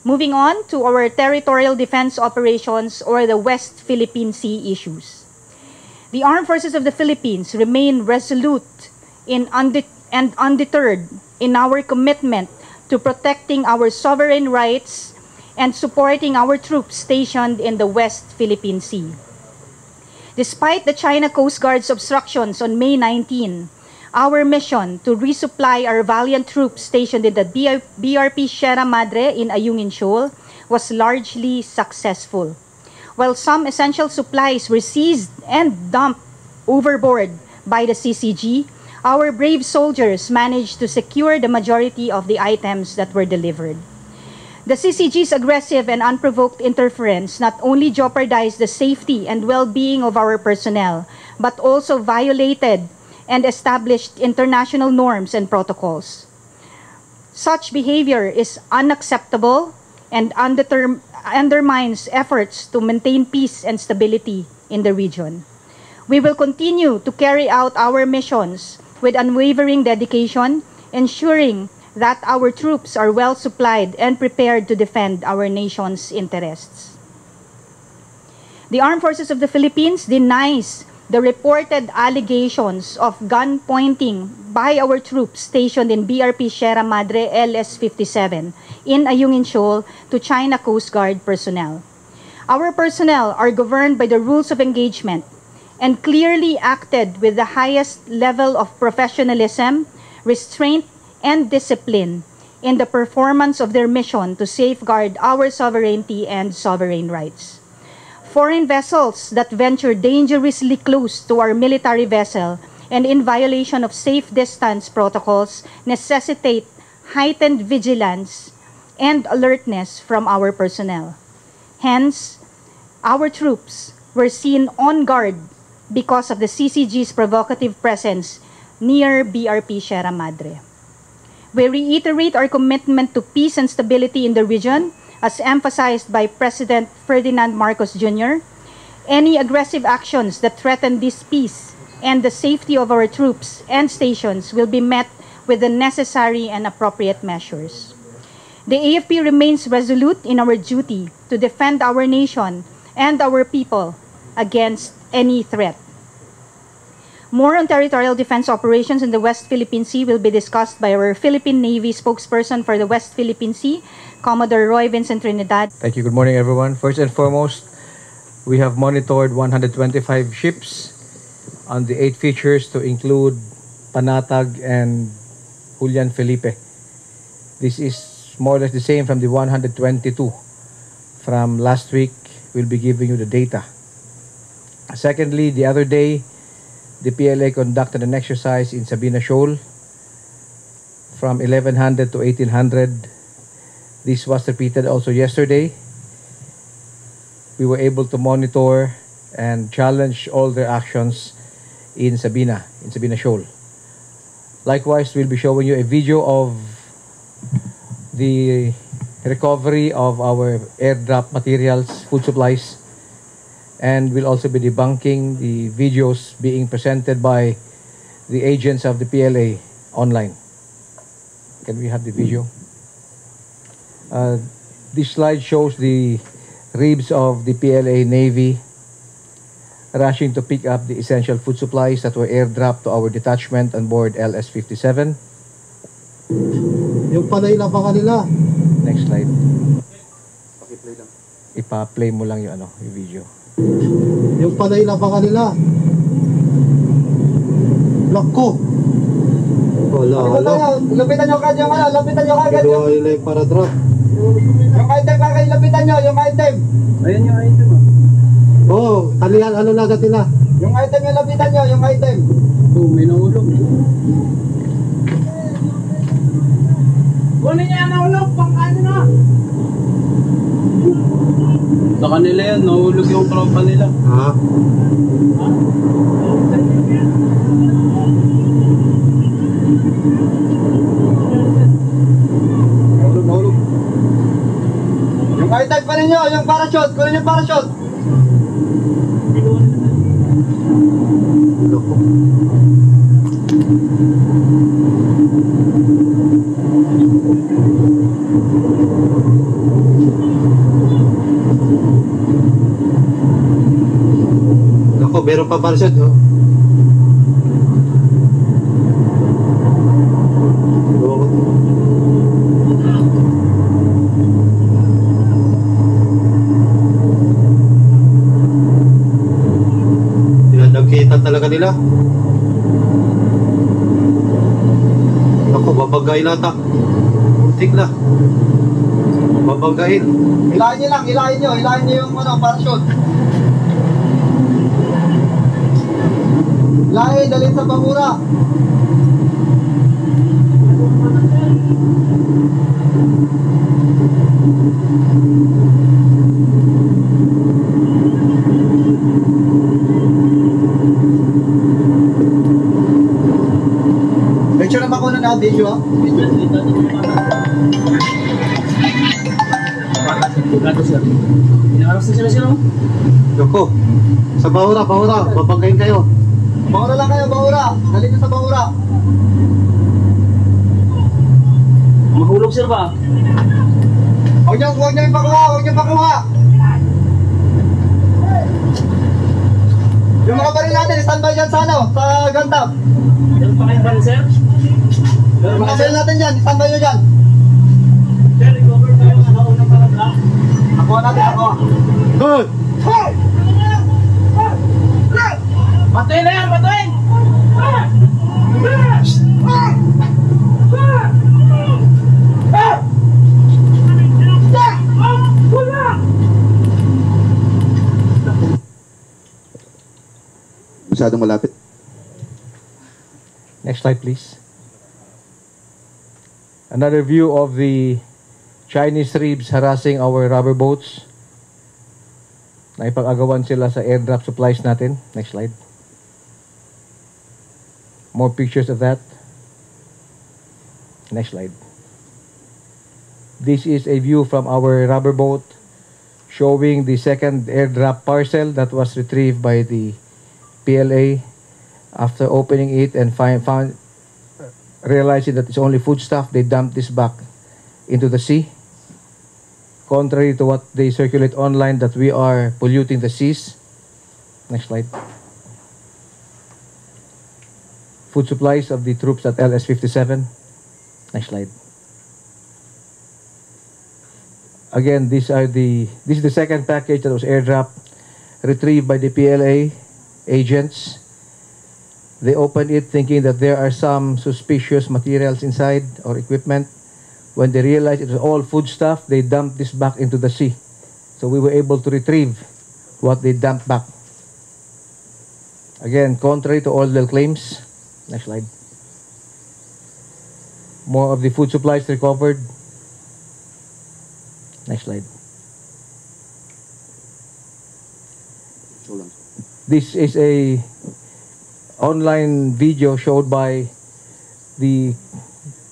Moving on to our territorial defense operations or the West Philippine Sea issues. The Armed Forces of the Philippines remain resolute and undeterred in our commitment to protecting our sovereign rights and supporting our troops stationed in the West Philippine Sea. Despite the China Coast Guard's obstructions on May 19, our mission to resupply our valiant troops stationed in the BRP Sierra Madre in Ayungin Shoal was largely successful. While some essential supplies were seized and dumped overboard by the CCG, our brave soldiers managed to secure the majority of the items that were delivered. The CCG's aggressive and unprovoked interference not only jeopardized the safety and well-being of our personnel, but also violated and established international norms and protocols. Such behavior is unacceptable and undermines efforts to maintain peace and stability in the region. We will continue to carry out our missions with unwavering dedication, ensuring that our troops are well supplied and prepared to defend our nation's interests. The Armed Forces of the Philippines denies the reported allegations of gun pointing by our troops stationed in BRP Sierra Madre LS-57 in Ayungin Shoal to China Coast Guard personnel. Our personnel are governed by the rules of engagement and clearly acted with the highest level of professionalism, restraint, and discipline in the performance of their mission to safeguard our sovereignty and sovereign rights. Foreign vessels that venture dangerously close to our military vessel and in violation of safe distance protocols necessitate heightened vigilance and alertness from our personnel. Hence, our troops were seen on guard because of the CCG's provocative presence near BRP Sierra Madre. We reiterate our commitment to peace and stability in the region, as emphasized by President Ferdinand Marcos Jr. Any aggressive actions that threaten this peace and the safety of our troops and stations will be met with the necessary and appropriate measures. The AFP remains resolute in our duty to defend our nation and our people against any threat. More on territorial defense operations in the West Philippine Sea will be discussed by our Philippine Navy spokesperson for the West Philippine Sea, Commodore Roy Vincent Trinidad. Thank you. Good morning, everyone. First and foremost, we have monitored 125 ships on the 8 features to include Panatag and Julian Felipe. This is more or less the same from the 122 from last week. We'll be giving you the data. Secondly, the other day, the PLA conducted an exercise in Sabina Shoal from 1100 to 1800. This was repeated also yesterday. We were able to monitor and challenge all their actions in Sabina Shoal. Likewise, we'll be showing you a video of the recovery of our airdrop materials, food supplies, and we'll also be debunking the videos being presented by the agents of the PLA online. Can we have the video? This slide shows the ribs of the PLA Navy rushing to pick up the essential food supplies that were airdropped to our detachment on board LS-57. Yung panay na ba kanila? Next slide. Pakiplay lang. Ipa-play mo lang yung video. Yung panay na ba kanila? Lako! Wala. Lapitan nyo kagad yung lapitan nyo kagad yung... Gawa nila yung para drop. Yung item kagad, lapitan nyo, yung item. Ayan yung item oh, kaniyan, ano na agad nila? Yung item yung lapitan nyo, yung item. Oh, may naulog. Kunin niya ang naulog, pang ano na. Sa kanila yan, nahulog yung tropa nila. Ha? Nahulog. Yung item pa ninyo, yung parachute, kunin yung parachute. Loko. Ako, meron pa parachute, oh. Nagkita talaga nila. Ako, babagayin nata. Muntik na. Babagayin. Hilahin nyo lang, hilahin nyo yung parachute. Hilahin, dalhin sa bangura. Picture na ba ko na video, ah? Ako, sa bahura, babagayin kayo. Bangura lang kayo, bangura. Dalhin nyo sa bangura. Mahulog sir ba? Huwag nyo ipakuha. Yung mga baril natin, standby dyan sa sa gantap. Meron pa kayong baril sir? Yung mga baril natin dyan, standby nyo dyan. Sir, recover tayo ng naunang paragraph. Nakuha natin, nakuha. Good! Patuin na yan, patuin! Masyadong malapit. Next slide, please. Another view of the Chinese tribes harassing our rubber boats. Naipag-agawan sila sa airdrop supplies natin. Next slide. More pictures of that. Next slide. This is a view from our rubber boat showing the second airdrop parcel that was retrieved by the PLA after opening it and realizing that it's only foodstuff. They dumped this back into the sea, contrary to what they circulate online that we are polluting the seas. Next slide. Food supplies of the troops at LS-57. Next slide. Again, this is the second package that was airdropped, retrieved by the PLA agents. They opened it thinking that there are some suspicious materials inside or equipment. When they realized it was all food stuff, they dumped this back into the sea. So we were able to retrieve what they dumped back. Again, contrary to all their claims. Next slide. More of the food supplies recovered. Next slide. This is a online video showed by the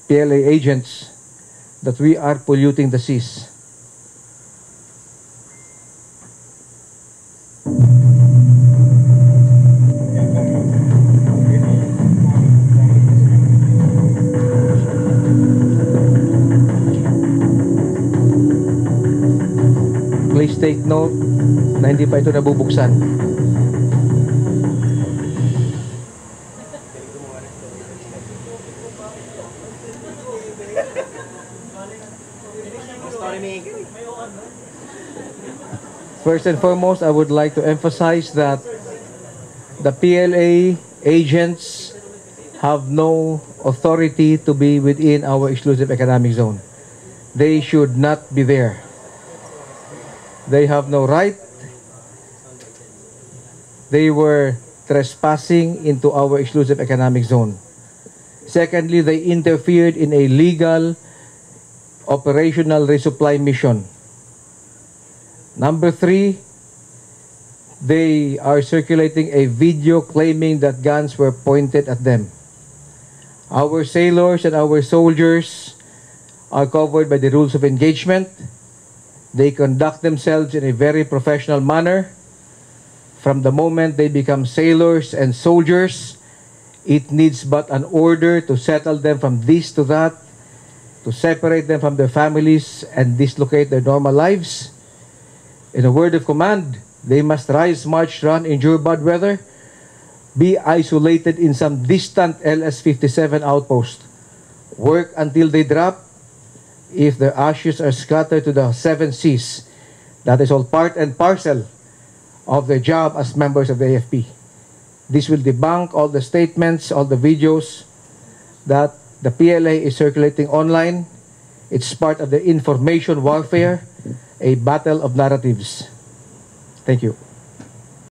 PLA agents that we are polluting the seas. Please take note na hindi pa ito nabubuksan. First and foremost, I would like to emphasize that the PLA agents have no authority to be within our exclusive economic zone. They should not be there. They have no right. They were trespassing into our exclusive economic zone. Secondly, they interfered in a legal operational resupply mission. Number 3, they are circulating a video claiming that guns were pointed at them. Our sailors and our soldiers are covered by the rules of engagement. They conduct themselves in a very professional manner. From the moment they become sailors and soldiers, It needs but an order to settle them from this to that, to separate them from their families and dislocate their normal lives. In a word of command, they must rise, march, run, endure bad weather, be isolated in some distant LS-57 outpost, work until they drop. If their ashes are scattered to the 7 seas, that is all part and parcel of their job as members of the AFP. This will debunk all the statements, all the videos that the PLA is circulating online. It's part of the information warfare, a battle of narratives. Thank you.